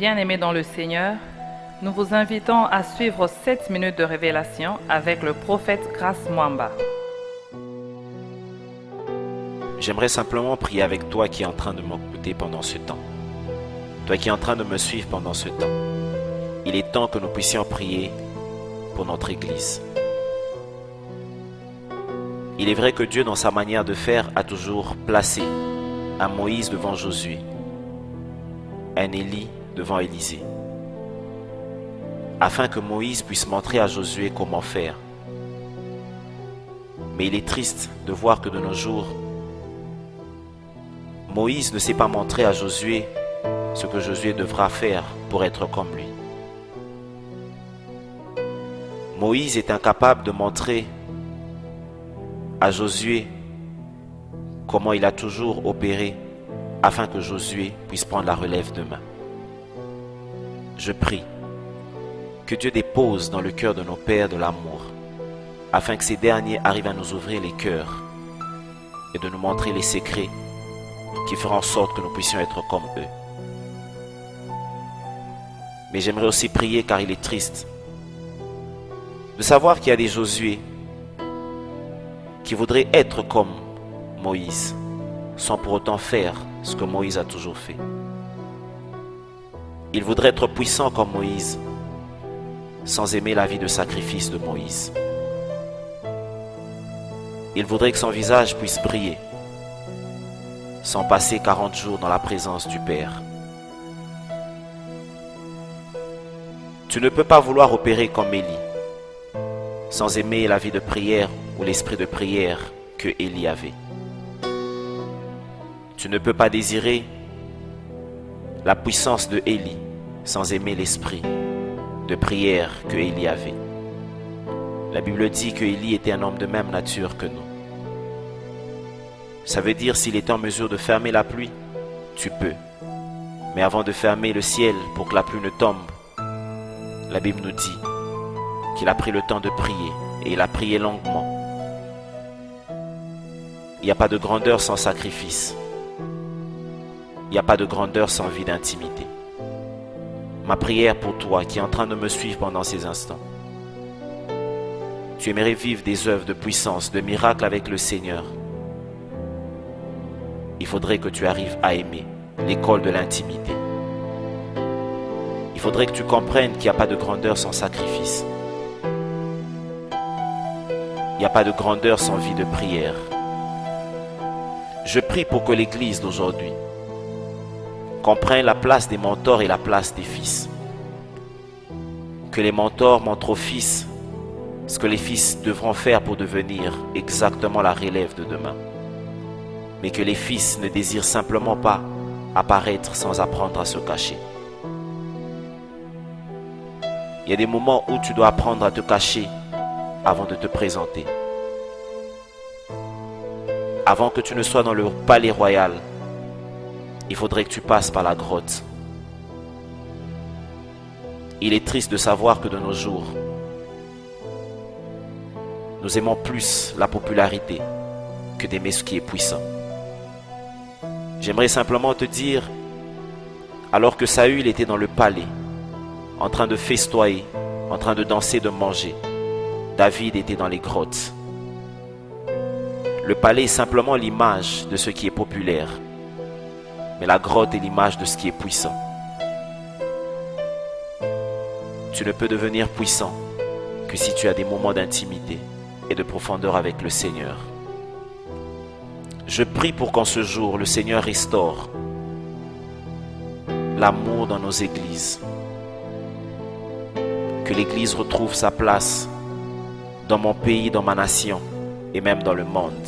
Bien-aimés dans le Seigneur, nous vous invitons à suivre 7 minutes de révélation avec le prophète Grace Mwamba. J'aimerais simplement prier avec toi qui es en train de m'écouter pendant ce temps. Toi qui es en train de me suivre pendant ce temps. Il est temps que nous puissions prier pour notre Église. Il est vrai que Dieu, dans sa manière de faire, a toujours placé un Moïse devant Josué, un Élie devant Élisée, afin que Moïse puisse montrer à Josué comment faire. Mais il est triste de voir que de nos jours, Moïse ne sait pas montrer à Josué ce que Josué devra faire pour être comme lui. Moïse est incapable de montrer à Josué comment il a toujours opéré afin que Josué puisse prendre la relève demain. Je prie que Dieu dépose dans le cœur de nos pères de l'amour, afin que ces derniers arrivent à nous ouvrir les cœurs et de nous montrer les secrets qui feront en sorte que nous puissions être comme eux. Mais j'aimerais aussi prier, car il est triste de savoir qu'il y a des Josué qui voudraient être comme Moïse, sans pour autant faire ce que Moïse a toujours fait. Ils voudraient être puissants comme Moïse, sans aimer la vie de sacrifice de Moïse. Ils voudraient que son visage puisse briller, sans passer 40 jours dans la présence du Père. Tu ne peux pas vouloir opérer comme Élie, sans aimer la vie de prière ou l'esprit de prière que Élie avait. Tu ne peux pas désirer la puissance de Élie sans aimer l'esprit de prière que Élie avait. La Bible dit que Élie était un homme de même nature que nous. Ça veut dire, s'il était en mesure de fermer la pluie, tu peux. Mais avant de fermer le ciel pour que la pluie ne tombe, la Bible nous dit qu'il a pris le temps de prier, et il a prié longuement. Il n'y a pas de grandeur sans sacrifice. Il n'y a pas de grandeur sans vie d'intimité. Ma prière pour toi qui est en train de me suivre pendant ces instants, tu aimerais vivre des œuvres de puissance, de miracles avec le Seigneur. Il faudrait que tu arrives à aimer l'école de l'intimité. Il faudrait que tu comprennes qu'il n'y a pas de grandeur sans sacrifice. Il n'y a pas de grandeur sans vie de prière. Je prie pour que l'Église d'aujourd'hui comprenne la place des mentors et la place des fils. Que les mentors montrent aux fils ce que les fils devront faire pour devenir exactement la relève de demain. Mais que les fils ne désirent simplement pas apparaître sans apprendre à se cacher. Il y a des moments où tu dois apprendre à te cacher avant de te présenter. Avant que tu ne sois dans le palais royal, il faudrait que tu passes par la grotte. Il est triste de savoir que de nos jours, nous aimons plus la popularité que d'aimer ce qui est puissant. J'aimerais simplement te dire, alors que Saül était dans le palais, en train de festoyer, en train de danser, de manger, David était dans les grottes. Le palais est simplement l'image de ce qui est populaire, mais la grotte est l'image de ce qui est puissant. Tu ne peux devenir puissant que si tu as des moments d'intimité et de profondeur avec le Seigneur. Je prie pour qu'en ce jour, le Seigneur restaure l'amour dans nos églises. Que l'Église retrouve sa place dans mon pays, dans ma nation et même dans le monde.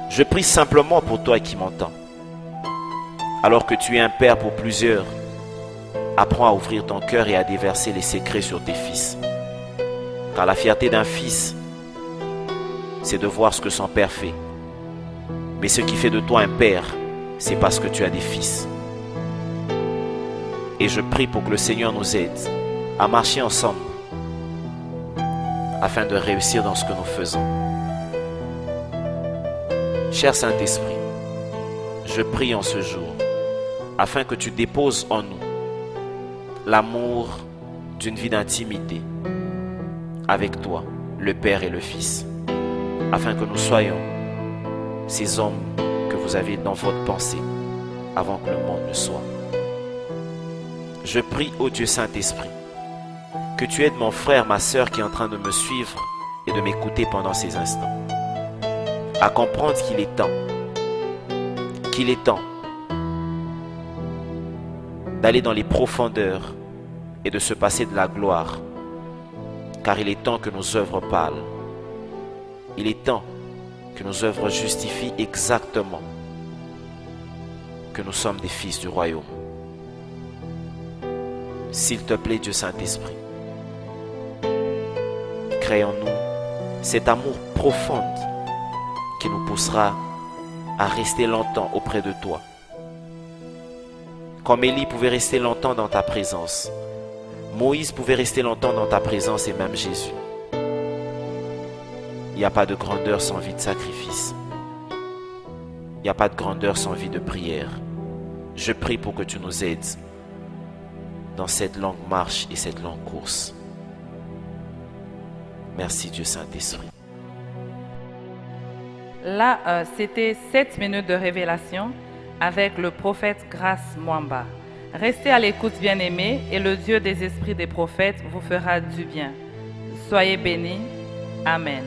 Je prie simplement pour toi qui m'entends. Alors que tu es un père pour plusieurs, apprends à ouvrir ton cœur et à déverser les secrets sur tes fils. Car la fierté d'un fils, c'est de voir ce que son père fait. Mais ce qui fait de toi un père, c'est parce que tu as des fils. Et je prie pour que le Seigneur nous aide à marcher ensemble afin de réussir dans ce que nous faisons. Cher Saint-Esprit, je prie en ce jour afin que tu déposes en nous l'amour d'une vie d'intimité avec toi, le Père et le Fils, afin que nous soyons ces hommes que vous avez dans votre pensée avant que le monde ne soit. Je prie, ô Dieu Saint-Esprit, que tu aides mon frère, ma sœur qui est en train de me suivre et de m'écouter pendant ces instants, à comprendre qu'il est temps d'aller dans les profondeurs et de se passer de la gloire, car il est temps que nos œuvres parlent. Il est temps que nos œuvres justifient exactement que nous sommes des fils du royaume. S'il te plaît, Dieu Saint-Esprit, crée en nous cet amour profond qui nous poussera à rester longtemps auprès de toi. Comme Élie pouvait rester longtemps dans ta présence, Moïse pouvait rester longtemps dans ta présence et même Jésus. Il n'y a pas de grandeur sans vie de sacrifice. Il n'y a pas de grandeur sans vie de prière. Je prie pour que tu nous aides dans cette longue marche et cette longue course. Merci Dieu Saint-Esprit. Là, c'était 7 minutes de révélation avec le prophète Grace Mwamba. Restez à l'écoute, bien-aimés, et le Dieu des esprits des prophètes vous fera du bien. Soyez bénis. Amen.